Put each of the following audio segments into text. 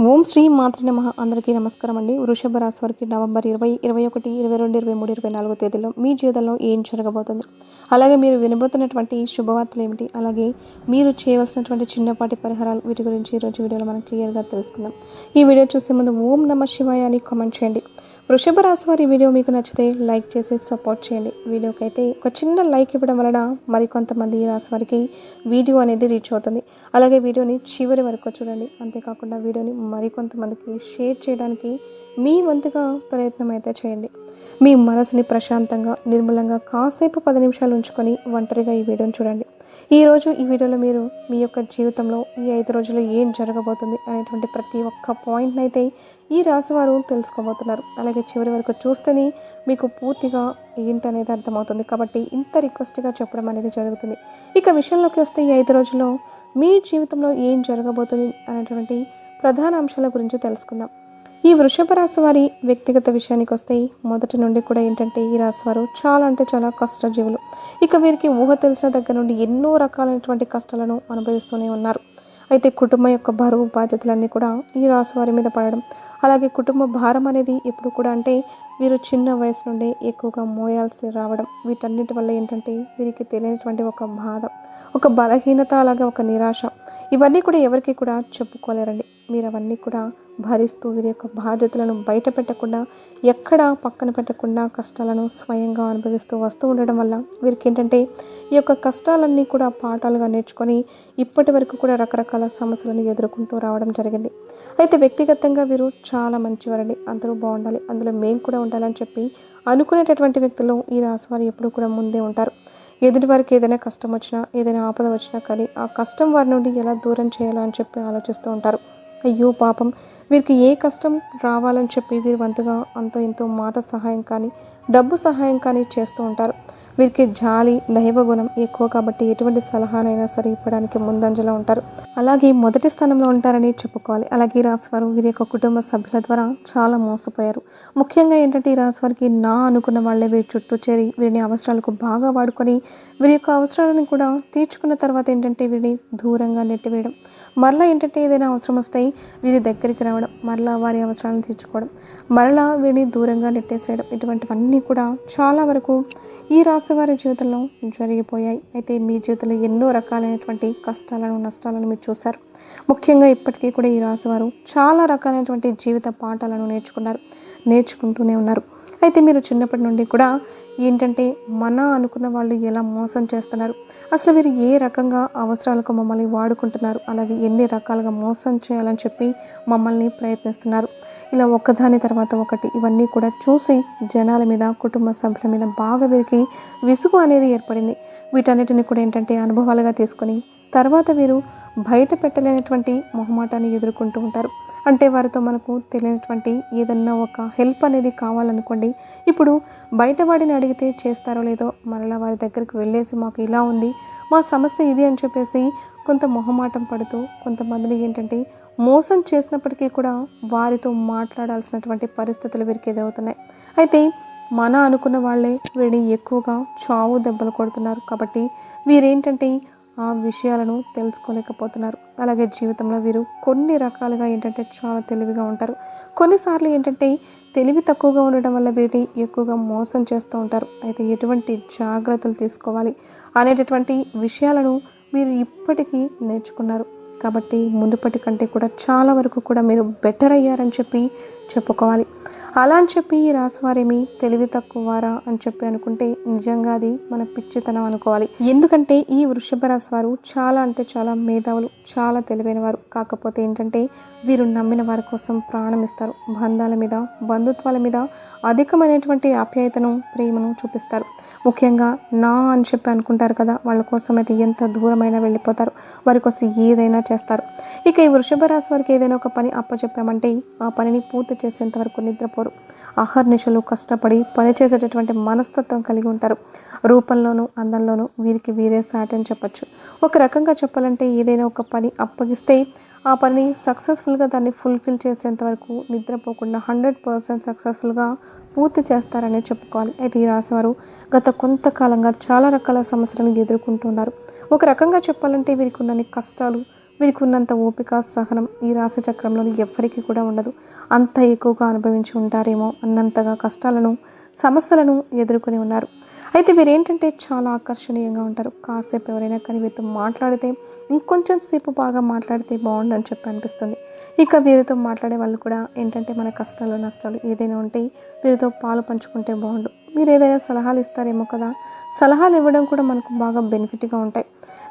ఓం శ్రీ మాతృ నమః. అందరికీ నమస్కారం అండి. వృషభ రాశి వారికి నవంబర్ 20, 21, 22, 23, 24 తేదీల్లో మీ జీవితంలో ఏం జరగబోతుంది, అలాగే మీరు వినబోతున్నటువంటి శుభవార్తలు ఏమిటి, అలాగే మీరు చేయవలసినటువంటి చిన్నపాటి పరిహారాలు, వీటి గురించి ఈరోజు వీడియోలో మనం క్లియర్గా తెలుసుకుందాం. ఈ వీడియో చూసే ముందు ఓం నమః శివాయ అని కామెంట్ చేయండి. వృషభ రాశి వారి వీడియో మీకు నచ్చితే లైక్ చేసి సపోర్ట్ చేయండి. వీడియోకి అయితే ఒక చిన్న లైక్ ఇవ్వడం వలన మరికొంతమంది ఈ రాశి వారికి వీడియో అనేది రీచ్ అవుతుంది. అలాగే వీడియోని చివరి వరకు చూడండి. అంతేకాకుండా వీడియోని మరికొంతమందికి షేర్ చేయడానికి మీ వంతుగా ప్రయత్నం అయితే చేయండి. మీ మనసుని ప్రశాంతంగా నిర్మలంగా కాసేపు 10 నిమిషాలు ఉంచుకొని ఒంటరిగా ఈ వీడియోని చూడండి. ఈరోజు ఈ వీడియోలో మీరు మీ యొక్క జీవితంలో ఈ 5 రోజుల్లో ఏం జరగబోతుంది అనేటువంటి ప్రతి ఒక్క పాయింట్ని అయితే ఈ రాశివారు తెలుసుకోబోతున్నారు. అలాగే చివరి వరకు చూస్తేనే మీకు పూర్తిగా ఏంటనేది అర్థమవుతుంది. కాబట్టి ఇంత రిక్వెస్ట్గా చెప్పడం అనేది జరుగుతుంది. ఇక విషయంలోకి వస్తే ఈ 5 రోజుల్లో మీ జీవితంలో ఏం జరగబోతుంది అనేటువంటి ప్రధాన అంశాల గురించి తెలుసుకుందాం. ఈ వృషభ రాశి వారి వ్యక్తిగత విషయానికి వస్తే మొదటి నుండి కూడా ఏంటంటే ఈ రాశి వారు చాలా అంటే చాలా కష్టజీవులు. ఇక వీరికి ఊహ తెలిసిన దగ్గర నుండి ఎన్నో రకాలైనటువంటి కష్టాలను అనుభవిస్తూనే ఉన్నారు. అయితే కుటుంబం యొక్క బరువు బాధ్యతలన్నీ కూడా ఈ రాశి వారి మీద పడడం, అలాగే కుటుంబ భారం అనేది ఎప్పుడు కూడా అంటే వీరు చిన్న వయసు నుండే ఎక్కువగా మోయాల్సి రావడం, వీటన్నిటి వల్ల ఏంటంటే వీరికి తెలియనటువంటి ఒక బాధ, ఒక బలహీనత, అలాగే ఒక నిరాశ, ఇవన్నీ కూడా ఎవరికి కూడా చెప్పుకోలేరండి. మీరు అవన్నీ కూడా భరిస్తూ వీరి యొక్క బాధ్యతలను బయట పెట్టకుండా, ఎక్కడా పక్కన పెట్టకుండా కష్టాలను స్వయంగా అనుభవిస్తూ వస్తూ ఉండడం వల్ల వీరికి ఏంటంటే ఈ యొక్క కష్టాలన్నీ కూడా పాఠాలుగా నేర్చుకొని ఇప్పటి వరకు కూడా రకరకాల సమస్యలను ఎదుర్కొంటూ రావడం జరిగింది. అయితే వ్యక్తిగతంగా వీరు చాలా మంచివారండి. అందరూ బాగుండాలి, అందులో మేము కూడా ఉండాలని చెప్పి అనుకునేటటువంటి వ్యక్తులు ఈ రాశి వారు ఎప్పుడు కూడా ముందే ఉంటారు. ఎదుటి వారికి ఏదైనా కష్టం వచ్చినా, ఏదైనా ఆపద వచ్చినా కానీ ఆ కష్టం వారి నుండి ఎలా దూరం చేయాలో అని చెప్పి ఆలోచిస్తూ ఉంటారు. అయ్యో పాపం, వీరికి ఏ కష్టం రావాలని చెప్పి వీరు వంతుగా అంతో ఎంతో మాట సహాయం కానీ డబ్బు సహాయం కానీ చేస్తూ ఉంటారు. వీరికి జాలి దైవగుణం ఎక్కువ కాబట్టి ఎటువంటి సలహానైనా సరే ఇవ్వడానికి ముందంజలో ఉంటారు. అలాగే మొదటి స్థానంలో ఉంటారని చెప్పుకోవాలి. అలాగే ఈ రాశి వారు వీరి యొక్క కుటుంబ సభ్యుల ద్వారా చాలా మోసపోయారు. ముఖ్యంగా ఏంటంటే ఈ రాశి వారికి నా అనుకున్న వాళ్ళే వీరి చుట్టూ చేరి వీరిని అవసరాలకు బాగా వాడుకొని వీరి యొక్క అవసరాలను కూడా తీర్చుకున్న తర్వాత ఏంటంటే వీరిని దూరంగా నెట్టివేయడం, మరలా ఏంటంటే ఏదైనా అవసరం వస్తాయి వీరి దగ్గరికి రావడం, మరలా వారి అవసరాలను తీర్చుకోవడం, మరలా వీరిని దూరంగా నెట్టేసేయడం, ఇటువంటివన్నీ కూడా చాలా వరకు ఈ రాశి వారి జీవితంలో జరిగిపోయాయి. అయితే మీ జీవితంలో ఎన్నో రకాలైనటువంటి కష్టాలను నష్టాలను మీరు చూశారు. ముఖ్యంగా ఇప్పటికీ కూడా ఈ రాశి వారు చాలా రకాలైనటువంటి జీవిత పాఠాలను నేర్చుకుంటూనే ఉన్నారు. అయితే మీరు చిన్నప్పటి నుండి కూడా ఏంటంటే మన అనుకున్న వాళ్ళు ఎలా మోసం చేస్తున్నారు, అసలు వీరు ఏ రకంగా అవసరాలకు మమ్మల్ని వాడుకుంటున్నారు, అలాగే ఎన్ని రకాలుగా మోసం చేయాలని చెప్పి మమ్మల్ని ప్రయత్నిస్తున్నారు, ఇలా ఒకదాని తర్వాత ఒకటి ఇవన్నీ కూడా చూసి జనాల మీద, కుటుంబ సభ్యుల మీద బాగా వీరికి విసుగు అనేది ఏర్పడింది. వీటన్నిటిని కూడా ఏంటంటే అనుభవాలుగా తీసుకొని తర్వాత వీరు బయట పెట్టలేనటువంటి మొహమాటాన్ని ఎదుర్కొంటూ ఉంటారు. అంటే వారితో మనకు తెలియనటువంటి ఏదన్నా ఒక హెల్ప్ అనేది కావాలనుకోండి, ఇప్పుడు బయట వాడిని అడిగితే చేస్తారో లేదో మరలా వారి దగ్గరికి వెళ్ళేసి మాకు ఇలా ఉంది, మా సమస్య ఇది అని చెప్పేసి కొంత మొహమాటం పడుతూ కొంతమందిని ఏంటంటే మోసం చేసినప్పటికీ కూడా వారితో మాట్లాడాల్సినటువంటి పరిస్థితులు వీరికి ఎదురవుతున్నాయి. అయితే మన అనుకున్న వాళ్ళే వీరిని ఎక్కువగా చావు దెబ్బలు కొడుతున్నారు. కాబట్టి వీరేంటంటే ఆ విషయాలను తెలుసుకోలేకపోతున్నారు. అలాగే జీవితంలో వీరు కొన్ని రకాలుగా ఏంటంటే చాలా తెలివిగా ఉంటారు. కొన్నిసార్లు ఏంటంటే తెలివి తక్కువగా ఉండడం వల్ల వీరిని ఎక్కువగా మోసం చేస్తూ ఉంటారు. అయితే ఎటువంటి జాగ్రత్తలు తీసుకోవాలి అనేటటువంటి విషయాలను మీరు ఇప్పటికీ నేర్చుకున్నారు. కాబట్టి మునుపటి కంటే కూడా చాలా వరకు కూడా మీరు బెటర్ అయ్యారని చెప్పి చెప్పుకోవాలి. అలా అని చెప్పి ఈ రాశివారేమి తెలివి తక్కువ వారా అని చెప్పి అనుకుంటే నిజంగా అది మన పిచ్చితనం అనుకోవాలి. ఎందుకంటే ఈ వృషభ రాశి వారు చాలా అంటే చాలా మేధావులు, చాలా తెలివైన వారు. కాకపోతే ఏంటంటే వీరు నమ్మిన వారి కోసం ప్రాణం ఇస్తారు. బంధాల మీద, బంధుత్వాల మీద అధికమైనటువంటి ఆప్యాయతను, ప్రేమను చూపిస్తారు. ముఖ్యంగా నా అని చెప్పి అనుకుంటారు కదా, వాళ్ళ కోసం అయితే ఎంత దూరమైనా వెళ్ళిపోతారు, వారి కోసం ఏదైనా చేస్తారు. ఇక ఈ వృషభ రాశి వారికి ఏదైనా ఒక పని అప్పచెప్పామంటే ఆ పనిని పూర్తి చేసేంత వరకు నిద్రపోరు. అహర్నిశలు కష్టపడి పనిచేసేటటువంటి మనస్తత్వం కలిగి ఉంటారు. రూపంలోనూ అందంలోనూ వీరికి వీరే సాటి అని చెప్పచ్చు. ఒక రకంగా చెప్పాలంటే ఏదైనా ఒక పని అప్పగిస్తే ఆ పనిని సక్సెస్ఫుల్గా దాన్ని ఫుల్ఫిల్ చేసేంత వరకు నిద్రపోకుండా 100% సక్సెస్ఫుల్గా పూర్తి చేస్తారనే చెప్పుకోవాలి. అయితే ఈ రాశివారు గత కొంతకాలంగా చాలా రకాల సమస్యలను ఎదుర్కొంటున్నారు. ఒక రకంగా చెప్పాలంటే వీరికి ఉన్న కష్టాలు వీరికి ఉన్నంత ఓపిక సహనం ఈ రాశి చక్రంలో ఎవ్వరికీ కూడా ఉండదు. అంత ఎక్కువగా అనుభవించి ఉంటారేమో అన్నంతగా కష్టాలను సమస్యలను ఎదుర్కొని ఉన్నారు. అయితే వీరేంటంటే చాలా ఆకర్షణీయంగా ఉంటారు. కాసేపు ఎవరైనా కానీ వీరితో మాట్లాడితే ఇంకొంచెం సేపు బాగా మాట్లాడితే బాగుండని చెప్పి అనిపిస్తుంది. ఇక వీరితో మాట్లాడే వాళ్ళు కూడా ఏంటంటే మన కష్టాలు నష్టాలు ఏదైనా ఉంటే వీరితో పాలు పంచుకుంటే బాగుండు. మీరు ఏదైనా సలహాలు ఇస్తారేమో కదా, సలహాలు ఇవ్వడం కూడా మనకు బాగా బెనిఫిట్గా ఉంటాయి.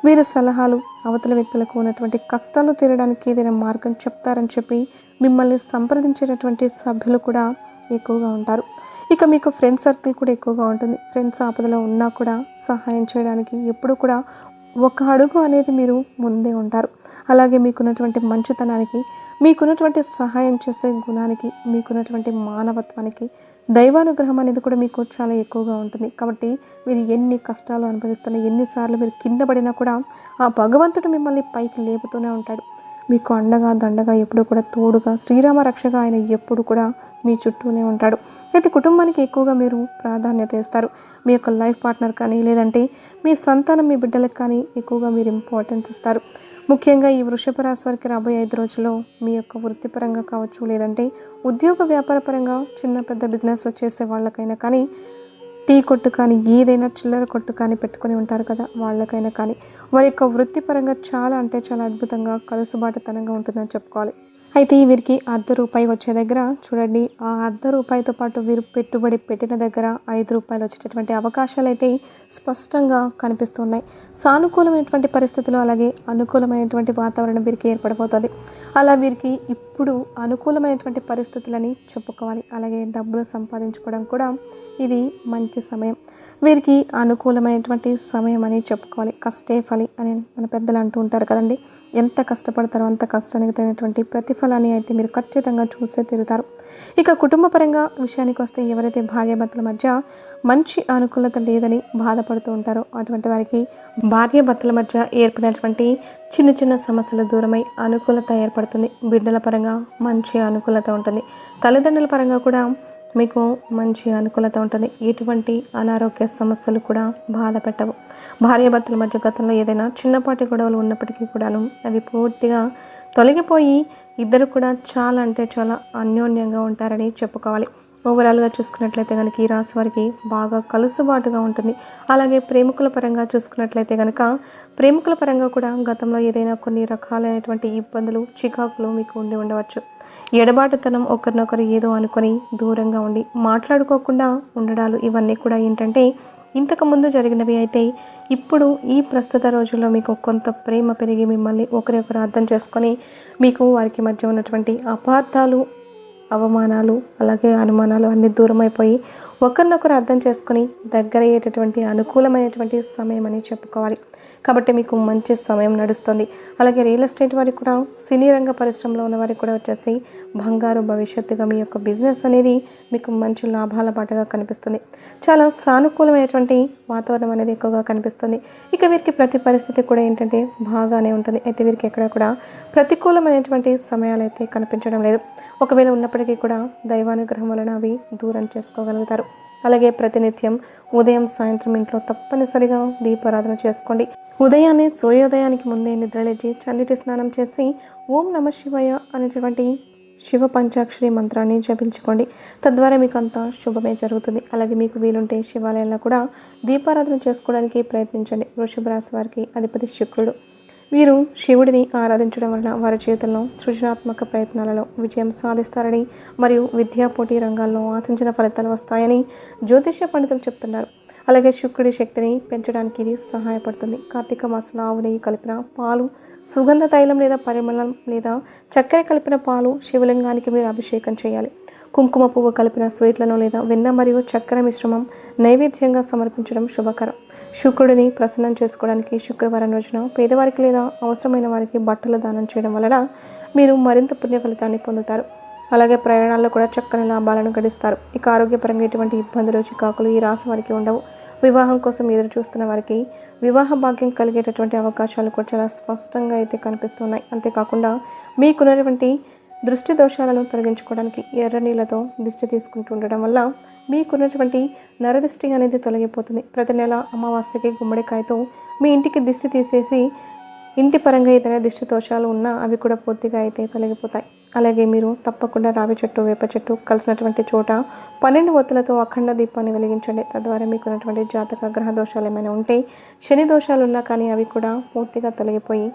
వీరి సలహాలు అవతల వ్యక్తులకు ఉన్నటువంటి కష్టాలు తీరడానికి ఏదైనా మార్గం చెప్తారని చెప్పి మిమ్మల్ని సంప్రదించేటటువంటి సభ్యులు కూడా ఎక్కువగా ఉంటారు. ఇక మీకు ఫ్రెండ్ సర్కిల్ కూడా ఎక్కువగా ఉంటుంది. ఫ్రెండ్స్ ఆపదలో ఉన్నా కూడా సహాయం చేయడానికి ఎప్పుడు కూడా ఒక అడుగు అనేది మీరు ముందే ఉంటారు. అలాగే మీకున్నటువంటి మంచితనానికి, మీకున్నటువంటి సహాయం చేసే గుణానికి, మీకున్నటువంటి మానవత్వానికి దైవానుగ్రహం అనేది కూడా మీకు చాలా ఎక్కువగా ఉంటుంది. కాబట్టి మీరు ఎన్ని కష్టాలు అనుభవిస్తున్నా, ఎన్నిసార్లు మీరు కింద పడినా కూడా ఆ భగవంతుడు మిమ్మల్ని పైకి లేపుతూనే ఉంటాడు. మీకు అండగా దండగా ఎప్పుడు కూడా తోడుగా శ్రీరామ రక్షగా ఆయన ఎప్పుడు కూడా మీ చుట్టూనే ఉంటాడు. అయితే కుటుంబానికి ఎక్కువగా మీరు ప్రాధాన్యత ఇస్తారు. మీ యొక్క లైఫ్ పార్ట్నర్ కానీ లేదంటే మీ సంతానం మీ బిడ్డలకు కానీ ఎక్కువగా మీరు ఇంపార్టెన్స్ ఇస్తారు. ముఖ్యంగా ఈ వృషభ రాశి వారికి రాబోయే 5 రోజుల్లో మీ యొక్క వృత్తిపరంగా కావచ్చు, లేదంటే ఉద్యోగ వ్యాపార పరంగా చిన్న పెద్ద బిజినెస్ చేసే వాళ్ళకైనా కానీ, టీ కొట్టు కానీ ఏదైనా చిల్లర కొట్టు కానీ పెట్టుకొని ఉంటారు కదా, వాళ్ళకైనా కానీ వారి యొక్క వృత్తిపరంగా చాలా అంటే చాలా అద్భుతంగా కలుసుబాటుతనంగా ఉంటుందని చెప్పుకోవాలి. అయితే వీరికి ₹1 వచ్చే దగ్గర చూడండి, ఆ ₹1 పాటు వీరు పెట్టుబడి పెట్టిన దగ్గర ₹5 వచ్చేటటువంటి అవకాశాలు అయితే స్పష్టంగా కనిపిస్తున్నాయి. సానుకూలమైనటువంటి పరిస్థితులు అలాగే అనుకూలమైనటువంటి వాతావరణం వీరికి ఏర్పడబోతుంది. అలా వీరికి ఇప్పుడు అనుకూలమైనటువంటి పరిస్థితులని చెప్పుకోవాలి. అలాగే డబ్బులు సంపాదించుకోవడం కూడా ఇది మంచి సమయం. వీరికి అనుకూలమైనటువంటి సమయం అని చెప్పుకోవాలి. కష్టే ఫలి అని మన పెద్దలు అంటూ ఉంటారు కదండి. ఎంత కష్టపడతారో అంత కష్టానికి తగినటువంటి ప్రతిఫలాన్ని అయితే మీరు ఖచ్చితంగా చూసే తీరుతారు. ఇక కుటుంబ పరంగా విషయానికి వస్తే ఎవరైతే భార్యాభర్తల మధ్య మంచి అనుకూలత లేదని బాధపడుతూ ఉంటారో అటువంటి వారికి భార్యాభర్తల మధ్య ఏర్పడినటువంటి చిన్న చిన్న సమస్యల దూరమై అనుకూలత ఏర్పడుతుంది. బిడ్డల పరంగా మంచి అనుకూలత ఉంటుంది. తల్లిదండ్రుల పరంగా కూడా మీకు మంచి అనుకూలత ఉంటుంది. ఎటువంటి అనారోగ్య సమస్యలు కూడా బాధ పెట్టవు. భార్యాభర్తల మధ్య గతంలో ఏదైనా చిన్నపాటి గొడవలు ఉన్నప్పటికీ కూడాను అవి పూర్తిగా తొలగిపోయి ఇద్దరు కూడా చాలా అంటే చాలా అన్యోన్యంగా ఉంటారని చెప్పుకోవాలి. ఓవరాల్గా చూసుకున్నట్లయితే కనుక ఈ రాశి వారికి బాగా కలుసుబాటుగా ఉంటుంది. అలాగే ప్రేమికుల పరంగా చూసుకున్నట్లయితే కనుక ప్రేమికుల పరంగా కూడా గతంలో ఏదైనా కొన్ని రకాలైనటువంటి ఇబ్బందులు చికాకులు మీకు ఉండి ఉండవచ్చు. ఎడబాటుతనం, ఒకరినొకరు ఏదో అనుకొని దూరంగా ఉండి మాట్లాడుకోకుండా ఉండడాలు ఇవన్నీ కూడా ఏంటంటే ఇంతకుముందు జరిగినవి. అయితే ఇప్పుడు ఈ ప్రస్తుత రోజుల్లో మీకు కొంత ప్రేమ పెరిగి మిమ్మల్ని ఒకరికొకరు అర్థం చేసుకొని మీకు వారికి మధ్య ఉన్నటువంటి అపార్థాలు, అవమానాలు అలాగే అనుమానాలు అన్నీ దూరం అయిపోయి ఒకరినొకరు అర్థం చేసుకొని దగ్గరయ్యేటటువంటి అనుకూలమైనటువంటి సమయం అని చెప్పుకోవాలి. కాబట్టి మీకు మంచి సమయం నడుస్తుంది. అలాగే రియల్ ఎస్టేట్ వారికి కూడా, సినీ రంగ పరిశ్రమలో ఉన్న వారికి కూడా వచ్చేసి బంగారు భవిష్యత్తుగా మీ యొక్క బిజినెస్ అనేది మీకు మంచి లాభాల బాటగా కనిపిస్తుంది. చాలా సానుకూలమైనటువంటి వాతావరణం అనేది ఎక్కువగా కనిపిస్తుంది. ఇక వీరికి ప్రతి పరిస్థితి కూడా ఏంటంటే బాగానే ఉంటుంది. అయితే వీరికి ఎక్కడ కూడా ప్రతికూలమైనటువంటి సమయాలు అయితే కనిపించడం లేదు. ఒకవేళ ఉన్నప్పటికీ కూడా దైవానుగ్రహం వలన అవి దూరం చేసుకోగలుగుతారు. అలాగే ప్రతినిత్యం ఉదయం సాయంత్రం ఇంట్లో తప్పనిసరిగా దీపారాధన చేసుకోండి. ఉదయాన్నే సూర్యోదయానికి ముందే నిద్రలేచి చన్నీటి స్నానం చేసి ఓం నమ శివాయ అనేటువంటి శివ పంచాక్షరి మంత్రాన్ని జపించుకోండి. తద్వారా మీకు అంతా శుభమే జరుగుతుంది. అలాగే మీకు వీలుంటే శివాలయంలో కూడా దీపారాధన చేసుకోవడానికి ప్రయత్నించండి. వృషభ రాశి వారికి అధిపతి శుక్రుడు. వీరు శివుడిని ఆరాధించడం వలన వారి జీవితంలో సృజనాత్మక ప్రయత్నాలలో విజయం సాధిస్తారని మరియు విద్యా పోటీ రంగాల్లో ఆశించిన ఫలితాలు వస్తాయని జ్యోతిష్య పండితులు చెప్తున్నారు. అలాగే శుక్రుడి శక్తిని పెంచడానికి ఇది సహాయపడుతుంది. కార్తీక మాసంలో ఆవు నెయ్యి కలిపిన పాలు, సుగంధ తైలం లేదా పరిమళం లేదా చక్కెర కలిపిన పాలు శివలింగానికి మీరు అభిషేకం చేయాలి. కుంకుమ పువ్వు కలిపిన స్వీట్లను లేదా వెన్న మరియు చక్కెర మిశ్రమం నైవేద్యంగా సమర్పించడం శుభకరం. శుక్రుడిని ప్రసన్నం చేసుకోవడానికి శుక్రవారం రోజున పేదవారికి లేదా అవసరమైన వారికి బట్టలు దానం చేయడం వలన మీరు మరింత పుణ్య ఫలితాన్ని పొందుతారు. అలాగే ప్రయాణాల్లో కూడా చక్కని లాభాలను గడిస్తారు. ఇక ఆరోగ్యపరంగా ఎటువంటి ఇబ్బందులు చికాకులు ఈ రాశి వారికి ఉండవు. వివాహం కోసం ఎదురు చూస్తున్న వారికి వివాహ భాగ్యం కలిగేటటువంటి అవకాశాలు కూడా చాలా స్పష్టంగా అయితే కనిపిస్తున్నాయి. అంతేకాకుండా మీకున్నటువంటి దృష్టి దోషాలను తొలగించుకోవడానికి ఎర్ర నీళ్ళతో దిష్టి తీసుకుంటూ ఉండడం వల్ల మీకున్నటువంటి నరదిష్టి అనేది తొలగిపోతుంది. ప్రతి నెల అమావాస్యకి గుమ్మడికాయతో మీ ఇంటికి దిష్టి తీసేసి ఇంటి పరంగా ఏదైనా దిష్టి దోషాలు ఉన్నా అవి కూడా పూర్తిగా అయితే తొలగిపోతాయి. అలాగే మీరు తప్పకుండా రావి చెట్టు, వేప చెట్టు కలిసినటువంటి చోట 12 ఒత్తులతో అఖండ దీపాన్ని వెలిగించండి. తద్వారా మీకున్నటువంటి జాతక గ్రహ దోషాలు ఏమైనా ఉంటే, శని దోషాలు ఉన్నా కానీ అవి కూడా పూర్తిగా తొలగిపోయి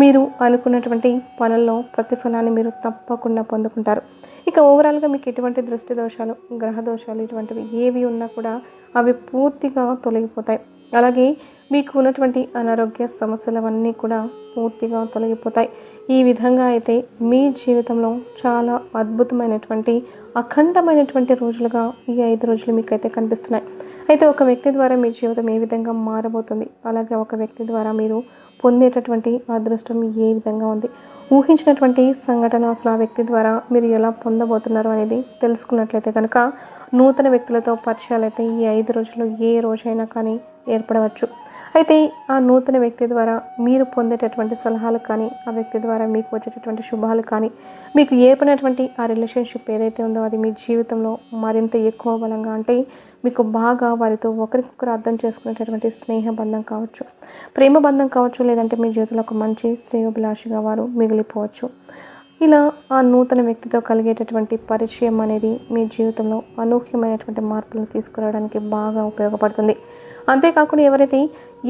మీరు అనుకున్నటువంటి పనుల్లో ప్రతిఫలాన్ని మీరు తప్పకుండా పొందుకుంటారు. ఇక ఓవరాల్గా మీకు ఎటువంటి దృష్టి దోషాలు, గ్రహ దోషాలు ఇటువంటివి ఏవి ఉన్నా కూడా అవి పూర్తిగా తొలగిపోతాయి. అలాగే మీకు ఉన్నటువంటి అనారోగ్య సమస్యలవన్నీ కూడా పూర్తిగా తొలగిపోతాయి. ఈ విధంగా అయితే మీ జీవితంలో చాలా అద్భుతమైనటువంటి అఖండమైనటువంటి రోజులుగా ఈ 5 రోజులు మీకైతే కనిపిస్తున్నాయి. అయితే ఒక వ్యక్తి ద్వారా మీ జీవితం ఏ విధంగా మారబోతుంది, అలాగే ఒక వ్యక్తి ద్వారా మీరు పొందేటటువంటి అదృష్టం ఏ విధంగా ఉంది, ఊహించినటువంటి సంఘటన అసలు ఆ వ్యక్తి ద్వారా మీరు ఎలా పొందబోతున్నారు అనేది తెలుసుకున్నట్లయితే కనుక నూతన వ్యక్తులతో పరిచయాలు అయితే ఈ 5 రోజుల్లో ఏ రోజైనా కానీ ఏర్పడవచ్చు. అయితే ఆ నూతన వ్యక్తి ద్వారా మీరు పొందేటటువంటి సలహాలు కానీ, ఆ వ్యక్తి ద్వారా మీకు వచ్చేటటువంటి శుభాలు కానీ, మీకు ఏర్పడినటువంటి ఆ రిలేషన్షిప్ ఏదైతే ఉందో అది మీ జీవితంలో మరింత ఎక్కువ బలంగా, అంటే మీకు బాగా వారితో ఒకరికొకరు అర్థం చేసుకునేటటువంటి స్నేహ బంధం కావచ్చు, ప్రేమ బంధం కావచ్చు, లేదంటే మీ జీవితంలో ఒక మంచి శ్రేయోభిలాషిగా వారు మిగిలిపోవచ్చు. ఇలా ఆ నూతన వ్యక్తితో కలిగేటటువంటి పరిచయం అనేది మీ జీవితంలో అనూహ్యమైనటువంటి మార్పులను తీసుకురావడానికి బాగా ఉపయోగపడుతుంది. అంతేకాకుండా ఎవరైతే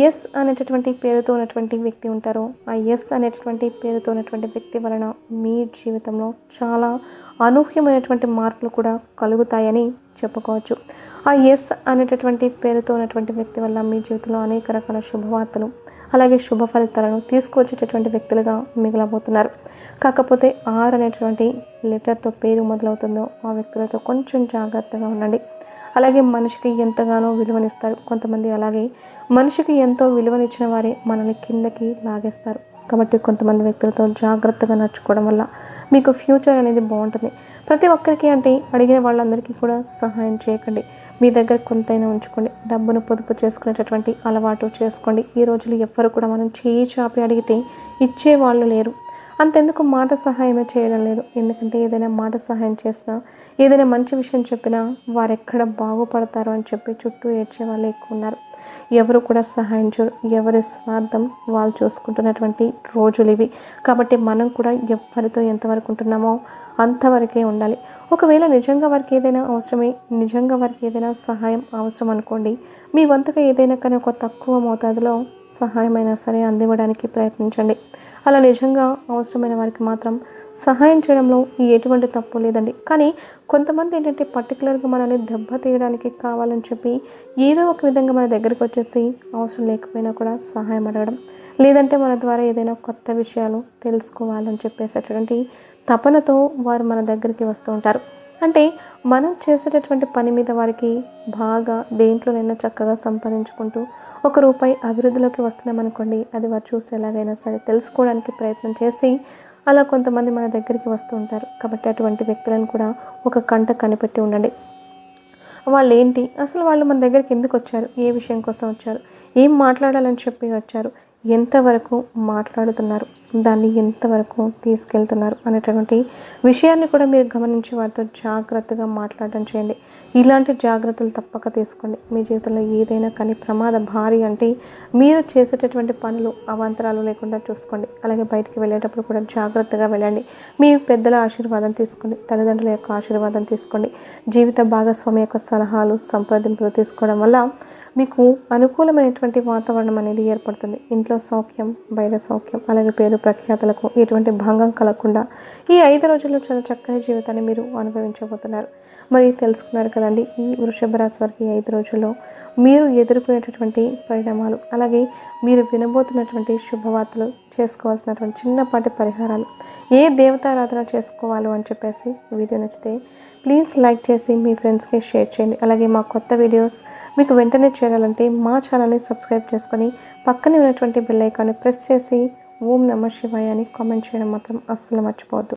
ఎస్ అనేటటువంటి పేరుతో ఉన్నటువంటి వ్యక్తి ఉంటారో, ఆ ఎస్ అనేటటువంటి పేరుతో ఉన్నటువంటి వ్యక్తి వలన మీ జీవితంలో చాలా అనూహ్యమైనటువంటి మార్పులు కూడా కలుగుతాయని చెప్పుకోవచ్చు. ఆ ఎస్ అనేటటువంటి పేరుతో ఉన్నటువంటి వ్యక్తి వల్ల మీ జీవితంలో అనేక రకాల శుభవార్తలు, అలాగే శుభ ఫలితాలను తీసుకువచ్చేటటువంటి వ్యక్తులుగా మిగలబోతున్నారు. కాకపోతే ఆర్ అనేటువంటి లెటర్తో పేరు మొదలవుతుందో ఆ వ్యక్తులతో కొంచెం జాగ్రత్తగా ఉండండి. అలాగే మనిషికి ఎంతగానో విలువనిస్తారు కొంతమంది, అలాగే మనిషికి ఎంతో విలువనిచ్చిన వారే మనల్ని కిందకి లాగేస్తారు. కాబట్టి కొంతమంది వ్యక్తులతో జాగ్రత్తగా నడుచుకోవడం వల్ల మీకు ఫ్యూచర్ అనేది బాగుంటుంది. ప్రతి ఒక్కరికి, అంటే అడిగిన వాళ్ళందరికీ కూడా సహాయం చేయకండి. మీ దగ్గర కొంతైనా ఉంచుకోండి. డబ్బును పొదుపు చేసుకునేటటువంటి అలవాటు చేసుకోండి. ఈ రోజులు ఎవ్వరు కూడా మనం చేయి చాపి అడిగితే ఇచ్చేవాళ్ళు లేరు. అంతెందుకు మాట సహాయమే చేయడం లేదు. ఎందుకంటే ఏదైనా మాట సహాయం చేసినా, ఏదైనా మంచి విషయం చెప్పినా వారు ఎక్కడ బాగుపడతారో అని చెప్పి చుట్టూ ఏడ్చే వాళ్ళు ఎక్కువ ఉన్నారు. ఎవరు కూడా సహాయం చేయరు. ఎవరి స్వార్థం వాళ్ళు చూసుకుంటున్నటువంటి రోజులు ఇవి. కాబట్టి మనం కూడా ఎవరితో ఎంతవరకు ఉంటున్నామో అంతవరకే ఉండాలి. ఒకవేళ నిజంగా వారికి ఏదైనా అవసరమే, నిజంగా వారికి ఏదైనా సహాయం అవసరం అనుకోండి, మీ వంతుగా ఏదైనా కానీ ఒక తక్కువ మోతాదులో సహాయమైనా సరే అందివ్వడానికి ప్రయత్నించండి. అలా నిజంగా అవసరమైన వారికి మాత్రం సహాయం చేయడంలో ఎటువంటి తప్పు లేదండి. కానీ కొంతమంది ఏంటంటే పర్టికులర్గా మనల్ని దెబ్బతీయడానికి కావాలని చెప్పి ఏదో ఒక విధంగా మన దగ్గరికి వచ్చేసి అవసరం లేకపోయినా కూడా సహాయం అడగడం, లేదంటే మన ద్వారా ఏదైనా కొత్త విషయాలు తెలుసుకోవాలని చెప్పేసేటువంటి తపనతో వారు మన దగ్గరికి వస్తూ ఉంటారు. అంటే మనం చేసేటటువంటి పని మీద వారికి బాగా దేంట్లోనైనా చక్కగా సంపాదించుకుంటూ ₹1 అభివృద్ధిలోకి వస్తున్నామనుకోండి, అది వారు చూసి ఎలాగైనా సరే తెలుసుకోవడానికి ప్రయత్నం చేసి అలా కొంతమంది మన దగ్గరికి వస్తూ ఉంటారు. కాబట్టి అటువంటి వ్యక్తులను కూడా ఒక కంట కనిపెట్టి ఉండండి. వాళ్ళు ఏంటి, అసలు వాళ్ళు మన దగ్గరికి ఎందుకు వచ్చారు, ఏ విషయం కోసం వచ్చారు, ఏం మాట్లాడాలని చెప్పి వచ్చారు, ఎంతవరకు మాట్లాడుతున్నారు, దాన్ని ఎంతవరకు తీసుకెళ్తున్నారు అనేటువంటి విషయాన్ని కూడా మీరు గమనించి వారితో జాగ్రత్తగా మాట్లాడడం చేయండి. ఇలాంటి జాగ్రత్తలు తప్పక తీసుకోండి. మీ జీవితంలో ఏదైనా కానీ ప్రమాద భారీ అంటే మీరు చేసేటటువంటి పనులు అవాంతరాలు లేకుండా చూసుకోండి. అలాగే బయటికి వెళ్ళేటప్పుడు కూడా జాగ్రత్తగా వెళ్ళండి. మీ పెద్దల ఆశీర్వాదం తీసుకోండి, తల్లిదండ్రుల యొక్క ఆశీర్వాదం తీసుకోండి. జీవిత భాగస్వామి యొక్క సలహాలు, సంప్రదింపులు తీసుకోవడం వల్ల మీకు అనుకూలమైనటువంటి వాతావరణం అనేది ఏర్పడుతుంది. ఇంట్లో సౌఖ్యం, బయట సౌఖ్యం, అలాగే పేరు ప్రఖ్యాతలకు ఎటువంటి భంగం కలగకుండా ఈ 5 రోజుల్లో చాలా చక్కని జీవితాన్ని మీరు అనుభవించబోతున్నారు. మరి తెలుసుకున్నారు కదండి, ఈ వృషభ రాశి వారికి 5 రోజుల్లో మీరు ఎదుర్కొనేటటువంటి పరిణామాలు, అలాగే మీరు వినబోతున్నటువంటి శుభవార్తలు, చేసుకోవాల్సినటువంటి చిన్నపాటి పరిహారాలు, ఏ దేవతారాధన చేసుకోవాలో అని చెప్పేసి వీడియో నచ్చితే ప్లీజ్ లైక్ చేసి మీ ఫ్రెండ్స్కి షేర్ చేయండి. అలాగే మా కొత్త వీడియోస్ మీకు వెంటనే చేరాలంటే మా ఛానల్ని సబ్స్క్రైబ్ చేసుకొని పక్కనే ఉన్నటువంటి బెల్ ఐకాన్ని ప్రెస్ చేసి ఓం నమః శివాయ అని కామెంట్ చేయడం మాత్రం అస్సలు మర్చిపోవద్దు.